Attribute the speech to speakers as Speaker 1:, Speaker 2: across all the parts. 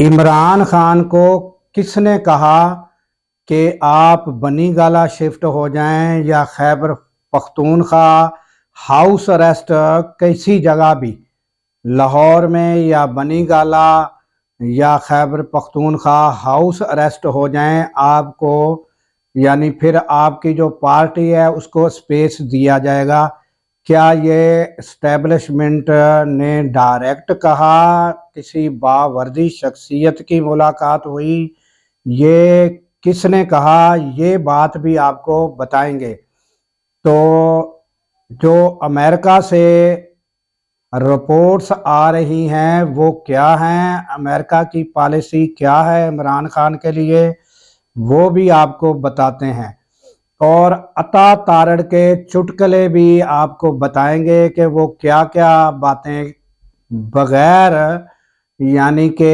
Speaker 1: इमरान खान को किसने कहा कि आप बनी गाला शिफ्ट हो जाएं या खैबर पख्तूनख्वा हाउस अरेस्ट किसी जगह भी लाहौर में या बनी गाला या खैबर पख्तूनख्वा हाउस अरेस्ट हो जाएं आपको यानी फिर आपकी जो पार्टी है उसको स्पेस दिया जाएगा। क्या ये इस्टेब्लिशमेंट ने डायरेक्ट कहा, किसी बावर्दी शख्सियत की मुलाकात हुई, ये किसने कहा, ये बात भी आपको बताएंगे। तो जो अमेरिका से रिपोर्ट्स आ रही हैं वो क्या हैं, अमेरिका की पॉलिसी क्या है इमरान खान के लिए, वो भी आपको बताते हैं। और अता तारड़ के चुटकुले भी आपको बताएंगे कि वो क्या क्या बातें बगैर यानी कि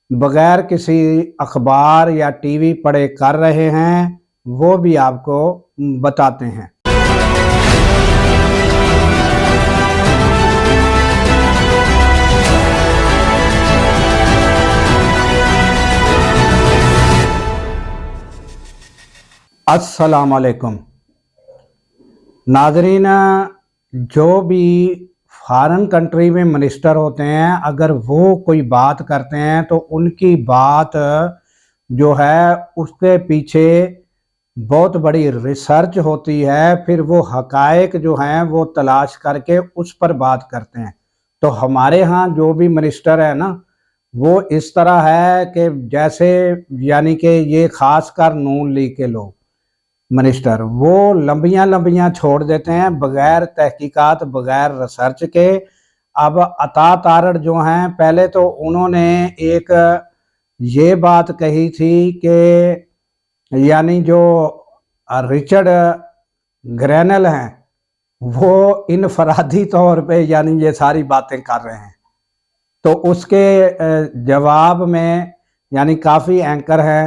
Speaker 1: बगैर किसी अखबार या टीवी पढ़े कर रहे हैं, वो भी आपको बताते हैं। अस्सलाम वालेकुम नाजरीन, जो भी फॉरेन कंट्री में मिनिस्टर होते हैं अगर वो कोई बात करते हैं तो उनकी बात जो है उसके पीछे बहुत बड़ी रिसर्च होती है, फिर वो हकायक जो हैं वो तलाश करके उस पर बात करते हैं। तो हमारे यहाँ जो भी मिनिस्टर है ना वो इस तरह है कि जैसे यानी कि ये खासकर नून लीग के लोग मिनिस्टर वो लंबियां लंबियां छोड़ देते हैं बगैर तहकीकात बगैर रिसर्च के। अब अता तारड़ जो हैं पहले तो उन्होंने एक ये बात कही थी कि यानी जो रिचर्ड ग्रैनल हैं वो इनफरादी तौर पे यानी ये सारी बातें कर रहे हैं। तो उसके जवाब में यानी काफ़ी एंकर हैं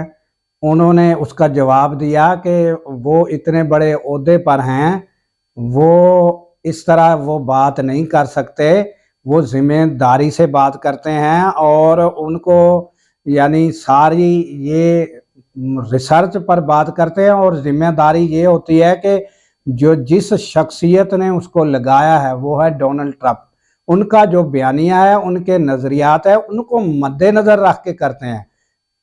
Speaker 1: उन्होंने उसका जवाब दिया कि वो इतने बड़े ओहदे पर हैं, वो इस तरह वो बात नहीं कर सकते, वो जिम्मेदारी से बात करते हैं और उनको यानी सारी ये रिसर्च पर बात करते हैं और जिम्मेदारी ये होती है कि जो जिस शख्सियत ने उसको लगाया है वो है डोनाल्ड ट्रंप। उनका जो बयानिया है उनके नज़रियात है उनको मद्देनज़र रख के करते हैं।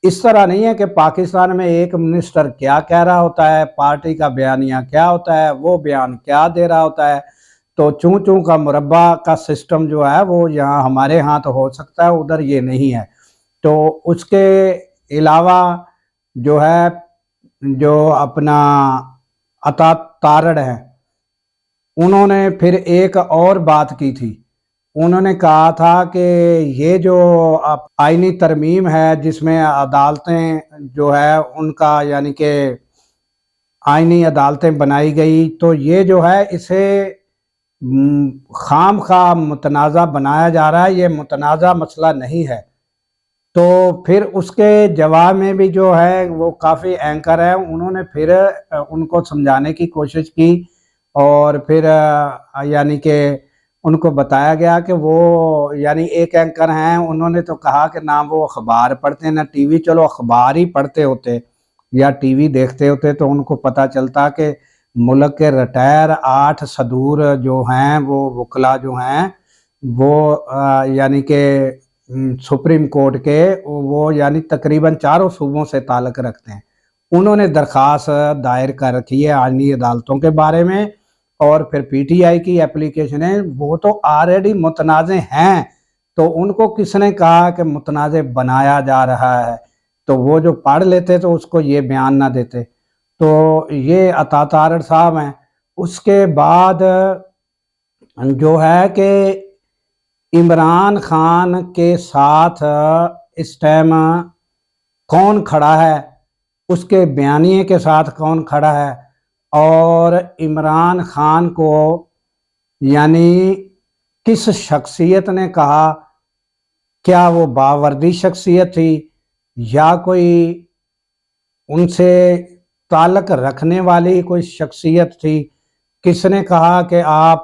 Speaker 1: इस तरह नहीं है कि पाकिस्तान में एक मिनिस्टर क्या कह रहा होता है, पार्टी का बयानिया क्या होता है, वो बयान क्या दे रहा होता है। तो चूं चूं का मुरब्बा का सिस्टम जो है वो यहाँ हमारे यहाँ तो हो सकता है, उधर ये नहीं है। तो उसके अलावा जो है जो अपना अता तारड़ है उन्होंने फिर एक और बात की थी। उन्होंने कहा था कि ये जो आईनी तरमीम है जिसमें अदालतें जो है उनका यानी कि आईनी अदालतें बनाई गई, तो ये जो है इसे खाम खा मुतनाज़ा बनाया जा रहा है, ये मुतनाज़ा मसला नहीं है। तो फिर उसके जवाब में भी जो है वो काफ़ी एंकर है उन्होंने फिर उनको समझाने की कोशिश की और फिर यानी कि उनको बताया गया कि वो यानी एक एंकर हैं उन्होंने तो कहा कि ना वो अखबार पढ़ते ना टीवी, चलो अखबार ही पढ़ते होते या टीवी देखते होते तो उनको पता चलता कि मुल्क के रिटायर 8 सदूर जो हैं वो वकला जो हैं वो यानी कि सुप्रीम कोर्ट के वो यानी तकरीबन चारों सूबों से ताल्लुक़ रखते हैं। उन्होंने दरख्वास्त दायर कर रखी है आईनी अदालतों के बारे में और फिर पीटीआई की एप्लीकेशन है, वो तो ऑलरेडी मुतनाज़े हैं, तो उनको किसने कहा कि मुतनाज़े बनाया जा रहा है। तो वो जो पढ़ लेते तो उसको ये बयान ना देते। तो ये अता तारड़ साहब हैं। उसके बाद जो है कि इमरान खान के साथ इस टाइम कौन खड़ा है, उसके बयानिए के साथ कौन खड़ा है और इमरान खान को यानी किस शख्सियत ने कहा, क्या वो बावर्दी शख्सियत थी या कोई उनसे ताल्लुक़ रखने वाली कोई शख्सियत थी, किसने कहा कि आप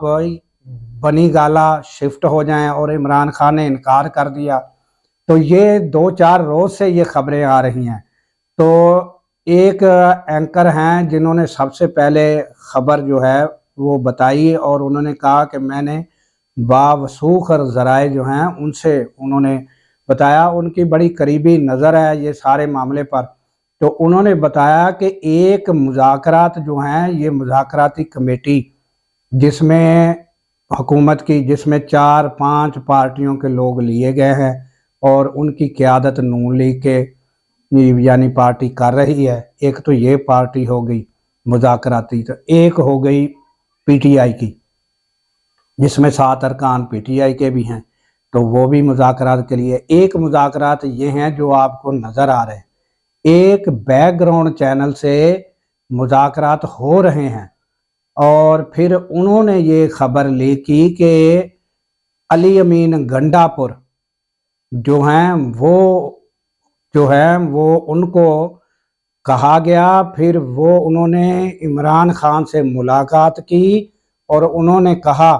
Speaker 1: बनी गाला शिफ्ट हो जाएं और इमरान खान ने इनकार कर दिया। तो ये 2-4 रोज से ये खबरें आ रही हैं। तो एक एंकर हैं जिन्होंने सबसे पहले खबर जो है वो बताई और उन्होंने कहा कि मैंने बावसूख और ज़राए जो हैं उनसे उन्होंने बताया, उनकी बड़ी करीबी नज़र है ये सारे मामले पर। तो उन्होंने बताया कि एक मुज़ाकरात जो हैं ये मुज़ाकराती कमेटी जिसमें हुकूमत की, जिसमें 4-5 पार्टियों के लोग लिए गए हैं और उनकी क़यादत नून लीग के यानी पार्टी कर रही है। एक तो ये पार्टी हो गई मुज़ाकराती, तो एक हो गई पीटीआई की जिसमें 7 अरकान पीटीआई के भी हैं, तो वो भी मुज़ाकरात के लिए। एक मुज़ाकरात ये हैं जो आपको नज़र आ रहे हैं, एक बैकग्राउंड चैनल से मुज़ाकरात हो रहे हैं और फिर उन्होंने ये खबर ली की कि अली अमीन गंडापुर जो हैं वो उनको कहा गया, फिर वो उन्होंने इमरान खान से मुलाकात की और उन्होंने कहा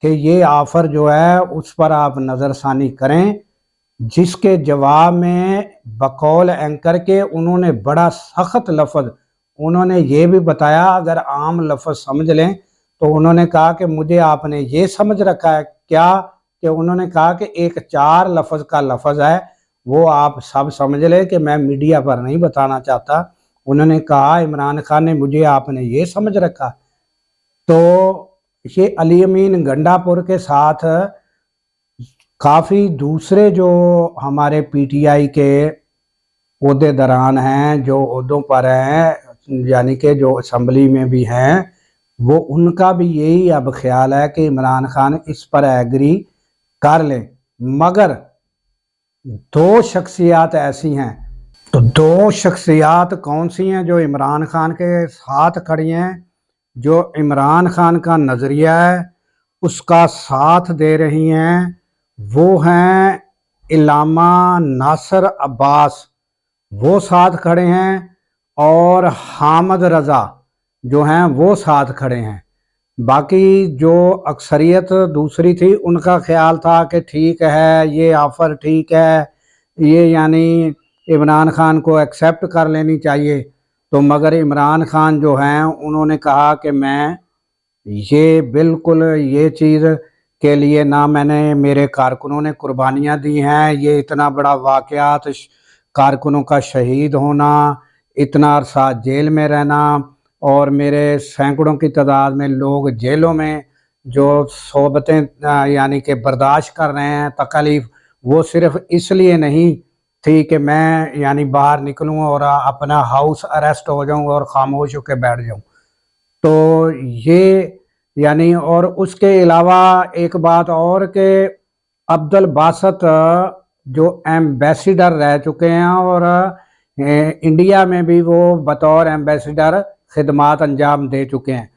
Speaker 1: कि ये ऑफ़र जो है उस पर आप नज़रसानी करें, जिसके जवाब में बकौल एंकर के उन्होंने बड़ा सख्त लफ्ज़ उन्होंने ये भी बताया, अगर आम लफ्ज़ समझ लें तो उन्होंने कहा कि मुझे आपने ये समझ रखा है क्या, कि उन्होंने कहा कि एक 4 लफ्ज़ का लफ्ज़ है वो आप सब समझ लें कि मैं मीडिया पर नहीं बताना चाहता। उन्होंने कहा इमरान खान ने मुझे आपने ये समझ रखा। तो ये अली अमीन गंडापुर के साथ काफ़ी दूसरे जो हमारे पीटीआई के ओहदेदारान हैं, जो ओहदों पर हैं, यानी कि जो असम्बली में भी हैं, वो उनका भी यही अब ख्याल है कि इमरान खान इस पर एग्री कर लें। मगर 2 शख्सियात ऐसी हैं, तो 2 शख्सियात कौन सी हैं जो इमरान खान के साथ खड़ी हैं, जो इमरान खान का नज़रिया है उसका साथ दे रही हैं, वो हैं इल्लामा नासिर अब्बास, वो साथ खड़े हैं, और हामिद रज़ा जो हैं वो साथ खड़े हैं। बाकी जो अक्सरियत दूसरी थी उनका ख्याल था कि ठीक है, ये ऑफ़र ठीक है, ये यानी इमरान खान को एक्सेप्ट कर लेनी चाहिए। तो मगर इमरान खान जो हैं उन्होंने कहा कि मैं ये बिल्कुल ये चीज़ के लिए ना मैंने, मेरे कारकुनों ने कुर्बानियाँ दी हैं, ये इतना बड़ा वाक़यात, कारकुनों का शहीद होना, इतना अरसा जेल में रहना और मेरे सैकड़ों की तादाद में लोग जेलों में जो सोबतें यानी कि बर्दाश्त कर रहे हैं तकलीफ़, वो सिर्फ़ इसलिए नहीं थी कि मैं यानी बाहर निकलूँ और अपना हाउस अरेस्ट हो जाऊँ और ख़ामोश होकर बैठ जाऊँ। तो ये यानी, और उसके अलावा एक बात और कि अब्दुल बासत जो एम्बेसडर रह चुके हैं और इंडिया में भी वो बतौर एम्बेसडर खिदमात अंजाम दे चुके हैं,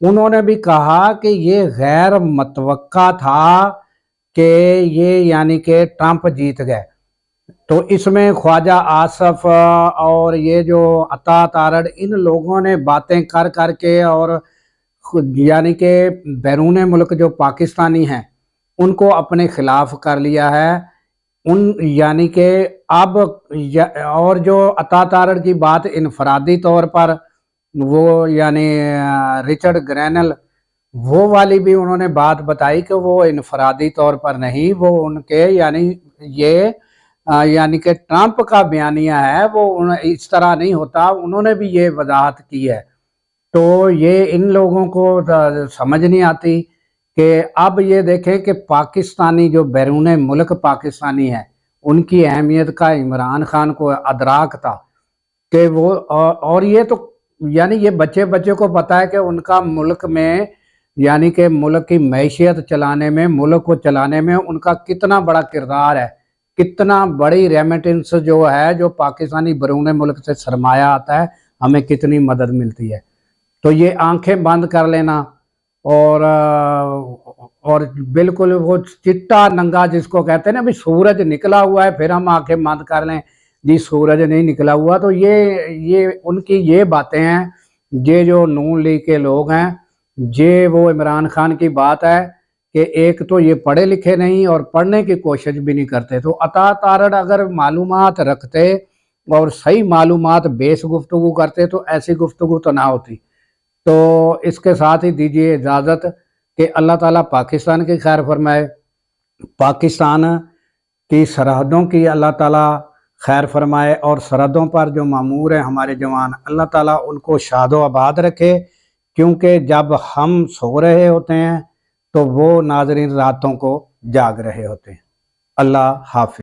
Speaker 1: उन्होंने भी कहा कि ये गैर मुतवक्का था कि ये यानी कि ट्रंप जीत गए। तो इसमें ख्वाजा आसफ और ये जो अता तारड़, इन लोगों ने बातें कर कर के और यानी कि बैरून मुल्क जो पाकिस्तानी हैं उनको अपने खिलाफ कर लिया है। उन यानी कि अब और जो अता तारड़ की बात इनफरादी तौर पर वो यानी रिचर्ड ग्रैनल, वो वाली भी उन्होंने बात बताई कि वो इनफरादी तौर पर नहीं, वो उनके यानी ये यानी कि ट्रंप का बयानिया है, वो इस तरह नहीं होता, उन्होंने भी ये वजाहत की है। तो ये इन लोगों को समझ नहीं आती कि अब ये देखें कि पाकिस्तानी जो बैरून मुल्क पाकिस्तानी है उनकी अहमियत का इमरान खान को अदराक था कि वो और ये तो यानी ये बच्चे बच्चे को पता है कि उनका मुल्क में यानी कि मुल्क की मैशियत चलाने में, मुल्क को चलाने में उनका कितना बड़ा किरदार है, कितना बड़ी रेमिटेंस जो है, जो पाकिस्तानी बैरून मुल्क से सरमाया आता है, हमें कितनी मदद मिलती है। तो ये आंखें बंद कर लेना और बिल्कुल वो चिट्टा नंगा जिसको कहते हैं ना, अभी सूरज निकला हुआ है फिर हम आंखें बंद कर लें, जी सूरज नहीं निकला हुआ। तो ये उनकी ये बातें हैं, ये जो नून लीग के लोग हैं, ये वो इमरान खान की बात है कि एक तो ये पढ़े लिखे नहीं और पढ़ने की कोशिश भी नहीं करते। तो अता तारड़ अगर मालूमात रखते और सही मालूमात बेस गुफ्तगू करते तो ऐसी गुफ्तगू तो ना होती। तो इसके साथ ही दीजिए इजाज़त कि अल्लाह ताला पाकिस्तान की खैर फरमाए, पाकिस्तान की सरहदों की अल्लाह ताला खैर फरमाए और सरहदों पर जो मामूर हैं हमारे जवान, अल्लाह ताला उनको शादो आबाद रखे, क्योंकि जब हम सो रहे होते हैं तो वो नाज़रीन रातों को जाग रहे होते हैं। अल्लाह हाफ़िज़।